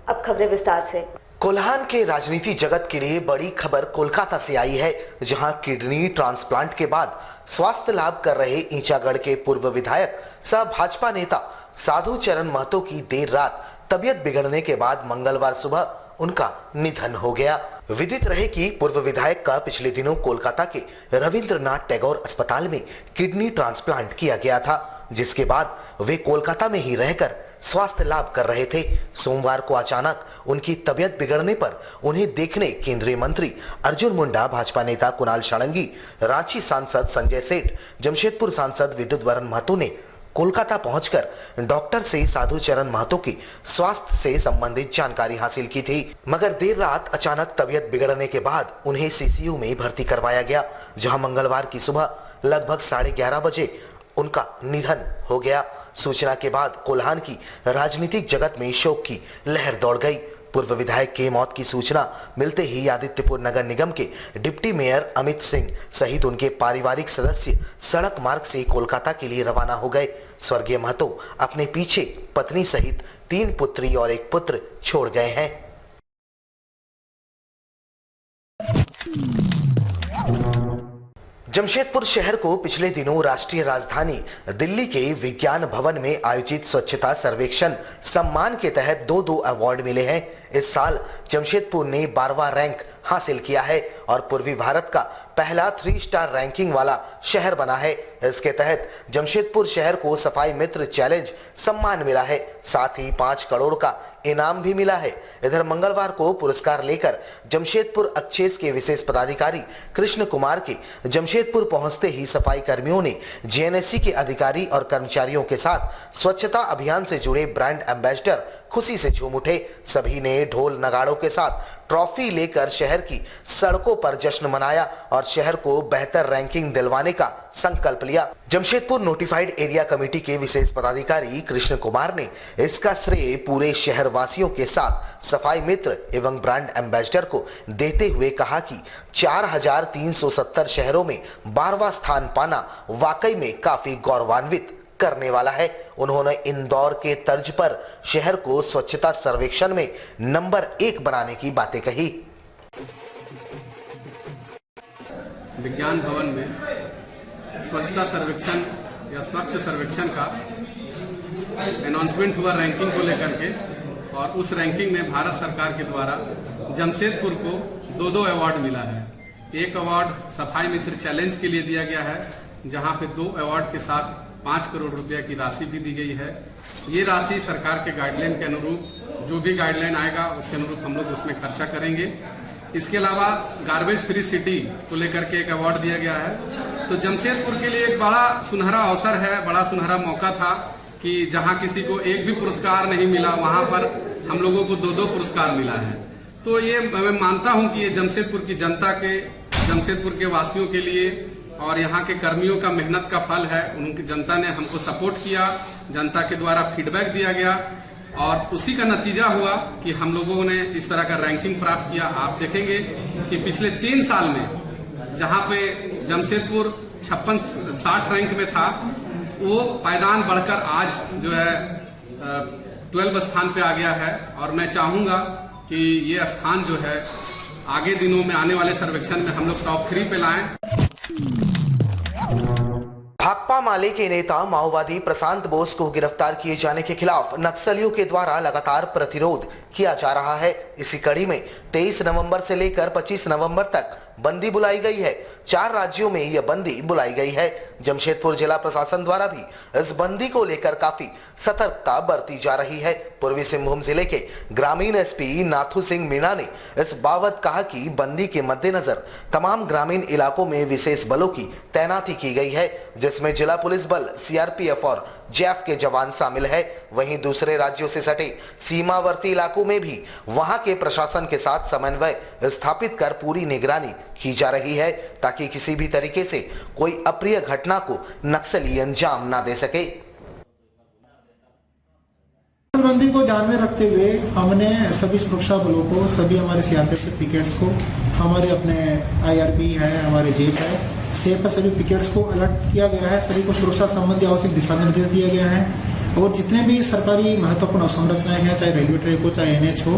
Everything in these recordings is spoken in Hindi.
अब खबरें विस्तार से। कोल्हान के राजनीति जगत के लिए बड़ी खबर कोलकाता से आई है, जहां किडनी ट्रांसप्लांट के बाद स्वास्थ्य लाभ कर रहे ईंचागढ़ के पूर्व विधायक सह भाजपा नेता साधु चरण महतो की देर रात तबियत बिगड़ने के बाद मंगलवार सुबह उनका निधन हो गया। विदित रहे कि पूर्व विधायक का पिछले दिनों कोलकाता के रविंद्रनाथ टैगोर अस्पताल में किडनी ट्रांसप्लांट किया गया था, जिसके बाद वे कोलकाता में ही रहकर स्वास्थ्य लाभ कर रहे थे। सोमवार को अचानक उनकी तबियत बिगड़ने पर उन्हें देखने केंद्रीय मंत्री अर्जुन मुंडा, भाजपा नेता कुणाल षडंगी, रांची सांसद संजय सेठ, जमशेदपुर सांसद विद्युत वरण महतो ने कोलकाता पहुंचकर डॉक्टर से साधु चरण महतो की स्वास्थ्य से संबंधित जानकारी हासिल की थी। मगर देर रात अचानक तबियत बिगड़ने के बाद उन्हें सीसीयू में भर्ती करवाया गया, जहां मंगलवार की सुबह लगभग 11:30 बजे उनका निधन हो गया। सूचना के बाद कोल्हान की राजनीतिक जगत में शोक की लहर दौड़ गई। पूर्व विधायक के मौत की सूचना मिलते ही आदित्यपुर नगर निगम के डिप्टी मेयर अमित सिंह सहित उनके पारिवारिक सदस्य सड़क मार्ग से कोलकाता के लिए रवाना हो गए। स्वर्गीय महतो अपने पीछे पत्नी सहित 3 पुत्री और 1 पुत्र छोड़ गए हैं। जमशेदपुर शहर को पिछले दिनों राष्ट्रीय राजधानी दिल्ली के विज्ञान भवन में आयोजित स्वच्छता सर्वेक्षण सम्मान के तहत 2 अवार्ड मिले हैं। इस साल जमशेदपुर ने 12वां रैंक हासिल किया है और पूर्वी भारत का पहला 3 स्टार रैंकिंग वाला शहर बना है। इसके तहत जमशेदपुर शहर को सफाई मित्र चैलेंज सम्मान मिला है, साथ ही 5 करोड़ का इनाम भी मिला है। इधर मंगलवार को पुरस्कार लेकर जमशेदपुर एक्सेस के विशेष पदाधिकारी कृष्ण कुमार के जमशेदपुर पहुंचते ही सफाई कर्मियों ने जीएनएससी के अधिकारी और कर्मचारियों के साथ स्वच्छता अभियान से जुड़े ब्रांड एम्बेसडर खुशी से झूम उठे। सभी ने ढोल नगाड़ों के साथ ट्रॉफी लेकर शहर की सड़कों पर जश्न मनाया और शहर को बेहतर रैंकिंग दिलवाने का संकल्प लिया। जमशेदपुर नोटिफाइड एरिया कमेटी के विशेष पदाधिकारी कृष्ण कुमार ने इसका श्रेय पूरे शहर वासियों के साथ सफाई मित्र एवं ब्रांड एम्बेसडर को देते हुए कहा कि 4370 शहरों में 12वां स्थान पाना वाकई में काफी गौरवान्वित करने वाला है। उन्होंने इंदौर के तर्ज पर शहर को स्वच्छता सर्वेक्षण में नंबर 1 बनाने की बातें कही। विज्ञान भवन में स्वच्छता सर्वेक्षण या स्वच्छ सर्वेक्षण का अनाउंसमेंट हुआ रैंकिंग को लेकर के, और उस रैंकिंग में भारत सरकार के द्वारा जमशेदपुर को 2 अवार्ड मिला है। एक अवार्ड सफाई मित्र चैलेंज के लिए दिया गया है, जहां पे 2 अवार्ड के साथ 5 करोड़ रुपया की राशि भी दी गई है। ये राशि सरकार के गाइडलाइन के अनुरूप, जो भी गाइडलाइन आएगा उसके अनुरूप हम लोग उसमें खर्चा करेंगे। इसके अलावा गार्बेज फ्री सिटी को लेकर के एक अवार्ड दिया गया है। तो जमशेदपुर के लिए एक बड़ा सुनहरा अवसर है, बड़ा सुनहरा मौका था कि जहां किसी को एक भी पुरस्कार नहीं मिला, वहां पर हम लोगों को 2 पुरस्कार मिला है। तो ये मैं मानता हूं कि ये जमशेदपुर की जनता के, जमशेदपुर के वासियों के लिए और यहाँ के कर्मियों का मेहनत का फल है। उनकी जनता ने हमको सपोर्ट किया, जनता के द्वारा फीडबैक दिया गया और उसी का नतीजा हुआ कि हम लोगों ने इस तरह का रैंकिंग प्राप्त किया। आप देखेंगे कि पिछले 3 साल में जहाँ पे जमशेदपुर 56-60 रैंक में था, वो पायदान बढ़कर आज जो है 12 स्थान पे आ गया है। और मैं चाहूंगा कि ये स्थान जो है आगे दिनों में आने वाले सर्वेक्षण में हम लोग टॉप 3 पे लाएं। भाकपा माले के नेता माओवादी प्रशांत बोस को गिरफ्तार किए जाने के खिलाफ नक्सलियों के द्वारा लगातार प्रतिरोध किया जा रहा है। इसी कड़ी में 23 नवंबर से लेकर 25 नवंबर तक बंदी बुलाई गई है। 4 राज्यों में यह बंदी बुलाई गई है। जमशेदपुर जिला प्रशासन द्वारा भी इस बंदी को लेकर काफी सतर्कता बरती जा रही है। पूर्वी सिंहभूम जिले के ग्रामीण एसपी नाथू सिंह मीणा ने इस बाबत कहा कि बंदी के मद्देनजर तमाम ग्रामीण इलाकों में विशेष बलों की तैनाती की गई है, जिसमें जिला पुलिस बल, सीआरपीएफ और जैफ के जवान शामिल है। वहीं दूसरे राज्यों से सटे सीमावर्ती इलाकों में भी वहां के प्रशासन के साथ समन्वय स्थापित कर पूरी निगरानी की जा रही है, ताकि किसी भी तरीके से कोई अप्रिय घटना को नक्सली अंजाम ना दे सके। बंदी को ध्यान में रखते हुए हमने सभी सुरक्षा बलों को, सभी हमारे सीआरपीएफ पिकेट्स को, हमारे अपने आईआरबी है, हमारे जेप है, सेफ है, सभी पिकेट्स को अलर्ट किया गया है। सभी को सुरक्षा संबंधी आवश्यक दिशा निर्देश दिए गए हैं। और जितने भी सरकारी महत्वपूर्ण अवसंरचनाएं हैं, चाहे रेलवे ट्रैक हो चाहे NH हो,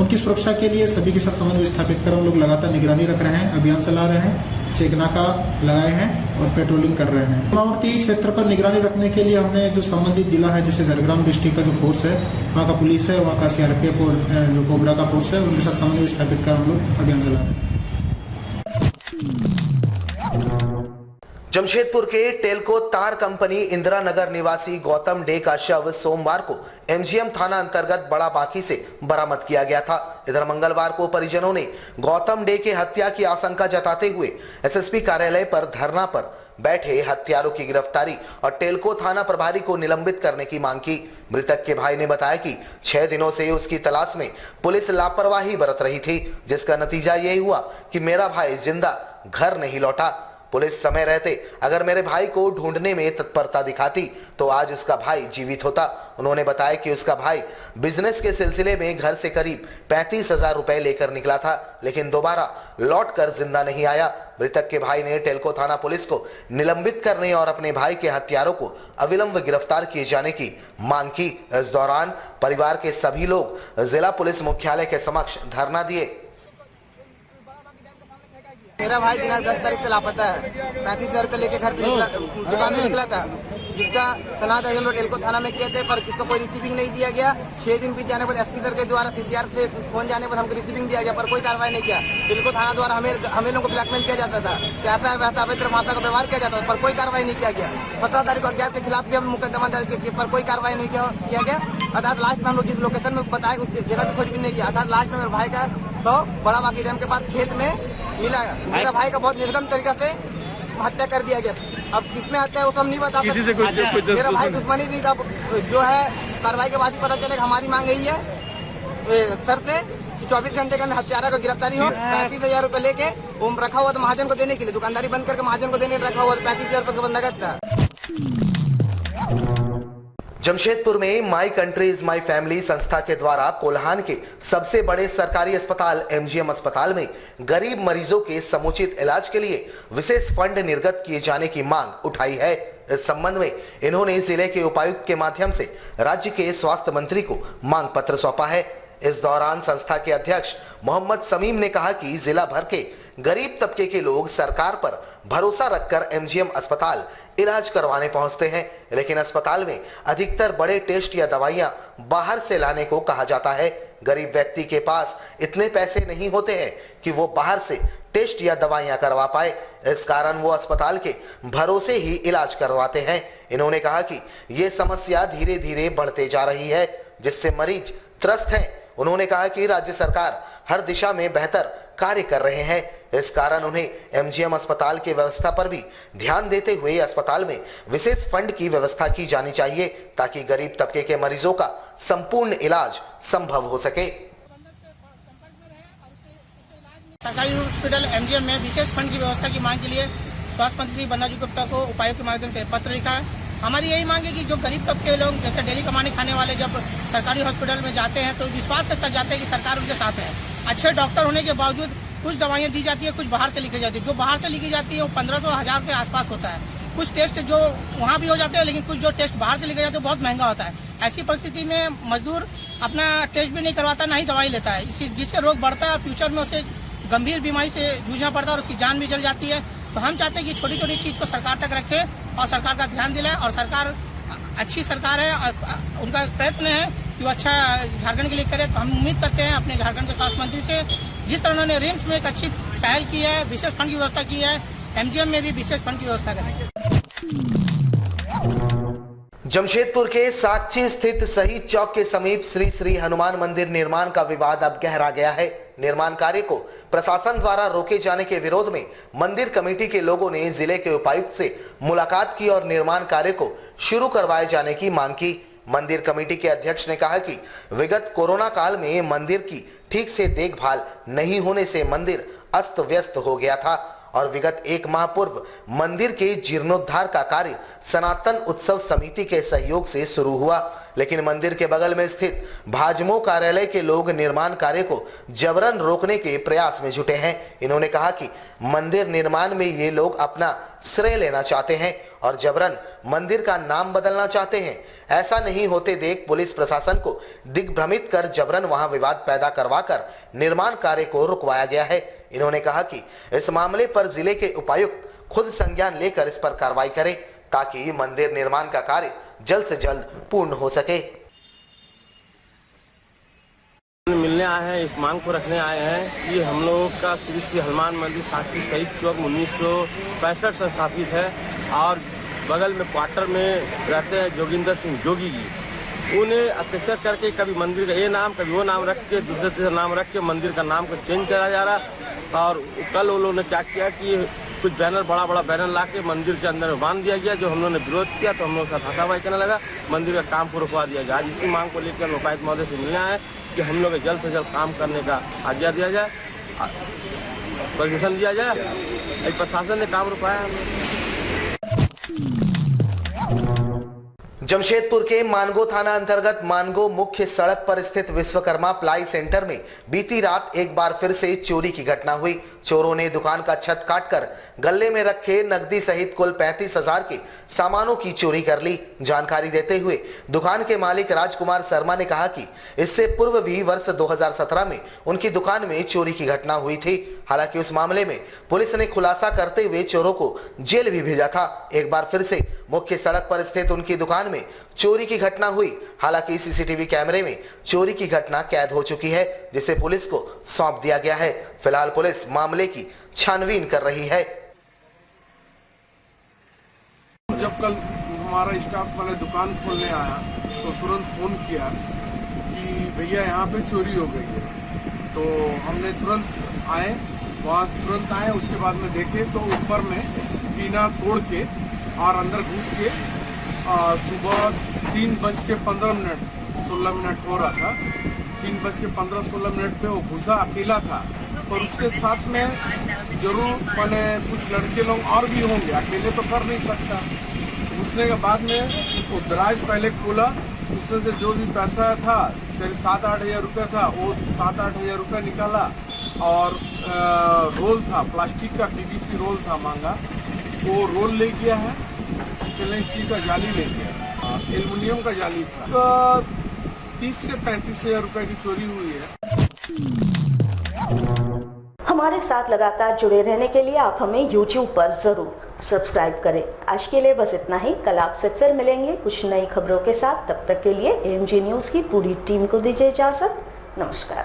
उनकी सुरक्षा के लिए सभी के साथ समन्वय स्थापित कर हम लोग लगातार निगरानी रख रहे हैं, अभियान चला रहे हैं, चेक नाका लगाए हैं और पेट्रोलिंग कर रहे हैं। सीमावर्ती क्षेत्र पर निगरानी रखने के लिए हमने जो संबंधित जिला है, जैसे झरग्राम डिस्ट्रिक्ट का जो फोर्स है, वहाँ का पुलिस है, वहाँ का CRPF और जो कोबरा का फोर्स है, उनके साथ समन्वय स्थापित कर हम लोग अभियान चला रहे हैं। जमशेदपुर के टेलको तार कंपनी इंदिरा नगर निवासी गौतम डे का शव सोमवार को MGM थाना अंतर्गत बड़ा बांकी से बरामद किया गया था। इधर मंगलवार को परिजनों ने गौतम डे के हत्या की आशंका जताते हुए SSP कार्यालय पर धरना पर बैठे हत्यारों की गिरफ्तारी और टेलको थाना प्रभारी को निलंबित करने की मांग की। मृतक के भाई ने बताया कि 6 दिनों से उसकी तलाश में पुलिस लापरवाही बरत रही थी, जिसका नतीजा यही हुआ कि मेरा भाई जिंदा घर नहीं लौटा। पुलिस समय रहते अगर मेरे भाई को ढूंढने में तत्परता दिखाती तो आज उसका भाई जीवित होता। उन्होंने बताया कि उसका भाई बिजनेस के सिलसिले में घर से करीब 35,000 रुपए लेकर निकला था, लेकिन दोबारा लौटकर जिंदा नहीं आया। मृतक के भाई ने टेलको थाना पुलिस को निलंबित करने और अपने भाई के हत्यारों को अविलंब गिरफ्तार किए जाने की मांग की। इस दौरान परिवार के सभी लोग जिला पुलिस मुख्यालय के समक्ष धरना दिए। मेरा भाई दिनांक 10 तारीख से लापता है। 35,000 रुपये लेके घर से दुकान से निकला था, जिसका सनात हम लोग टेलको थाना में किए थे, पर किसको कोई रिसीविंग नहीं दिया गया। 6 दिन बीत जाने पर SP सर के द्वारा CCR से फोन जाने पर हमको रिसीविंग दिया गया, पर कोई कार्रवाई नहीं किया। टेलको थाना द्वारा हमें लोगों को ब्लैकमेल किया जाता था, कैसा है वैसा अभद्र भाषा का व्यवहार किया जाता था, पर कोई कार्रवाई नहीं किया गया। 17 तारीख को अज्ञात के खिलाफ भी हम मुकदमा दर्ज किए, पर कोई कार्रवाई नहीं किया गया। अर्थात लास्ट में हम लोग जिस लोकेशन में बताए उस जगह की खोजबीन नहीं किया। अर्थात लास्ट में मेरे भाई का बड़ा बाकी डैम के पास खेत में मिला। मेरा भाई का बहुत निर्गम तरीका से हत्या कर दिया गया। अब किसमें हत्या है वो हम नहीं बता सकते। मेरा भाई दुश्मनी थी, तब जो है कार्रवाई के बाद ही पता चलेगा। हमारी मांग यही है सर से कि 24 घंटे के अंदर हत्यारा को गिरफ्तारी हो। 35,000 रुपये लेके वो रखा हुआ था महाजन को देने के लिए, दुकानदारी बंद करके महाजन को देने रखा हुआ था। 35,000 रुपये का नगद था। जमशेदपुर में my country is my family संस्था के द्वारा कोल्हान के सबसे बड़े सरकारी अस्पताल MGM अस्पताल में गरीब मरीजों के समुचित इलाज के लिए विशेष फंड निर्गत किए जाने की मांग उठाई है। इस संबंध में इन्होंने जिले के उपायुक्त के माध्यम से राज्य के स्वास्थ्य मंत्री को मांग पत्र सौंपा है। इस दौरान संस्था के अध्यक्ष मोहम्मद समीम ने कहा कि जिला भर के गरीब तबके के लोग सरकार पर भरोसा रखकर MGM अस्पताल इलाज करवाने पहुंचते हैं, लेकिन अस्पताल में अधिकतर बड़े टेस्ट या दवाइयां बाहर से लाने को कहा जाता है। गरीब व्यक्ति के पास इतने पैसे नहीं होते हैं कि वो बाहर से टेस्ट या दवाइयां करवा पाए, इस कारण वो अस्पताल के भरोसे ही इलाज करवाते हैं। इन्होंने कहा कि ये समस्या धीरे धीरे बढ़ते जा रही है, जिससे मरीज त्रस्त हैं। उन्होंने कहा कि राज्य सरकार हर दिशा में बेहतर कार्य कर रहे हैं, इस कारण उन्हें MGM अस्पताल की व्यवस्था पर भी ध्यान देते हुए अस्पताल में विशेष फंड की व्यवस्था की जानी चाहिए, ताकि गरीब तबके के मरीजों का संपूर्ण इलाज संभव हो सके। सरकारी हॉस्पिटल MGM में विशेष फंड की व्यवस्था की मांग के लिए स्वास्थ्य मंत्री श्री बन्ना जी गुप्ता को उपायुक्त के माध्यम से पत्र लिखा है। हमारी यही मांग है कि जो गरीब तबके लोग जैसे डेली कमाने खाने वाले जब सरकारी हॉस्पिटल में जाते हैं तो विश्वास के साथ जाते हैं कि सरकार उनके साथ है। अच्छे डॉक्टर होने के बावजूद कुछ दवाइयाँ दी जाती है, कुछ बाहर से लिखी जाती है। जो बाहर से लिखी जाती है वो 1500-1000 के आसपास होता है। कुछ टेस्ट जो वहाँ भी हो जाते हैं, लेकिन कुछ जो टेस्ट बाहर से लिखे जाते हैं बहुत महंगा होता है। ऐसी परिस्थिति में मजदूर अपना टेस्ट भी नहीं करवाता, ना ही दवाई लेता है, जिससे रोग बढ़ता है। फ्यूचर में उसे गंभीर बीमारी से जूझना पड़ता है और उसकी जान भी जल जाती है। तो हम चाहते हैं कि छोटी छोटी चीज़ को सरकार तक रखे और सरकार का ध्यान दिलाए। और सरकार अच्छी सरकार है और उनका प्रयत्न है कि वो अच्छा झारखंड के लिए करे। तो हम उम्मीद करते हैं अपने झारखंड के स्वास्थ्य मंत्री से, जिस तरह उन्होंने रिम्स में एक अच्छी पहल की है, विशेष फंड की व्यवस्था की है, MGM में भी विशेष फंड की व्यवस्था करें। जमशेदपुर के साकची स्थित शहीद चौक के समीप श्री श्री हनुमान मंदिर निर्माण का विवाद अब गहरा गया है। निर्माण कार्य को प्रशासन द्वारा रोके जाने के विरोध में मंदिर कमेटी के लोगों ने जिले के उपायुक्त से मुलाकात की और निर्माण कार्य को शुरू करवाए जाने की मांग की। मंदिर कमेटी के अध्यक्ष ने कहा कि विगत कोरोना काल में मंदिर की ठीक से देखभाल नहीं होने से मंदिर अस्त व्यस्त हो गया था और विगत 1 माह पूर्व मंदिर के जीर्णोद्धार का कार्य सनातन उत्सव समिति के सहयोग से शुरू हुआ, लेकिन मंदिर के बगल में स्थित भाजमो कार्यालय के लोग निर्माण कार्य को जबरन रोकने के प्रयास में जुटे हैं। इन्होंने कहा कि मंदिर निर्माण में ये लोग अपना श्रेय लेना चाहते हैं और जबरन मंदिर का नाम बदलना चाहते हैं। ऐसा नहीं होते देख पुलिस प्रशासन को दिग्भ्रमित कर जबरन वहां विवाद पैदा करवाकर निर्माण कार्य को रुकवाया गया है। इन्होंने कहा कि इस मामले पर जिले के उपायुक्त खुद संज्ञान लेकर इस पर कार्रवाई करें ताकि मंदिर निर्माण का कार्य जल्द से जल्द पूर्ण हो सके। मिलने आए हैं, इस मांग को रखने आए हैं कि हम लोगों का श्री श्री हनुमान मंदिर साक्षी शहीद चौक 1965 से स्थापित है और बगल में क्वार्टर में रहते हैं जोगिंदर सिंह जोगी जी। उन्हें अत्याचार करके कभी मंदिर का ये नाम कभी वो नाम रख के दूसरे तीसरे नाम रख के मंदिर का नाम को चेंज करा जा रहा। और कल उन लोगों ने क्या किया कि कुछ बैनर बड़ा बैनर ला के मंदिर के अंदर में बांध दिया गया, जो हम लोगों ने विरोध किया तो हम लोग का हाथापाई करने लगा, मंदिर का काम को रुकवा दिया गया। आज इसी मांग को लेकर उपायुक्त महोदय से मिलना है कि हम लोग जल्द से जल्द काम करने का आज्ञा दिया जाए, परमिशन दिया जाए। प्रशासन ने काम रुकाया। जमशेदपुर के मानगो थाना अंतर्गत मानगो मुख्य सड़क पर स्थित विश्वकर्मा प्लाई सेंटर में बीती रात एक बार फिर से चोरी की घटना हुई। चोरों ने दुकान का छत काटकर गल्ले में रखे नकदी सहित कुल 35,000 के सामानों की चोरी कर ली। जानकारी देते हुए दुकान के मालिक राजकुमार शर्मा ने कहा कि इससे पूर्व भी वर्ष 2017 में उनकी दुकान में चोरी की घटना हुई थी। हालांकि उस मामले में पुलिस ने खुलासा करते हुए चोरों को जेल भी भेजा था। एक बार फिर से मुख्य सड़क पर स्थित उनकी दुकान में चोरी की घटना हुई। हालांकि सीसीटीवी कैमरे में चोरी की घटना कैद हो चुकी है, जिसे पुलिस को सौंप दिया गया है। फिलहाल पुलिस मामले की छानबीन कर रही है। जब कल हमारा स्टाफ वाले दुकान खोलने आया तो तुरंत फोन किया कि भैया यहाँ पे चोरी हो गई है। तो हमने तुरंत आए, वहाँ तुरंत आए। उसके बाद में देखे तो ऊपर में टीना तोड़ के और अंदर घुस के सुबह 3:15 हो रहा था। 3:15-16 पे वो घुसा, अकेला था। और उसके साथ में जरूर मैंने कुछ लड़के लोग और भी होंगे, अकेले तो कर नहीं सकता। घुसने के बाद में वो दराज पहले खोला, उसमें से जो भी पैसा था करीब 7-8 हज़ार रुपया था, वो 7-8 हज़ार रुपया निकाला। और रोल था, प्लास्टिक का पीवीसी रोल था मांगा, वो रोल ले गया है। स्टेनलेस स्टील का जाली ले गया, एल्युमिनियम का जाली था। तो 30 से 35 हज़ार रुपये की चोरी हुई है। हमारे साथ लगातार जुड़े रहने के लिए आप हमें YouTube पर जरूर सब्सक्राइब करें। आज के लिए बस इतना ही। कल आपसे फिर मिलेंगे कुछ नई खबरों के साथ। तब तक के लिए AMG न्यूज़ की पूरी टीम को दीजिए इजाजत। नमस्कार।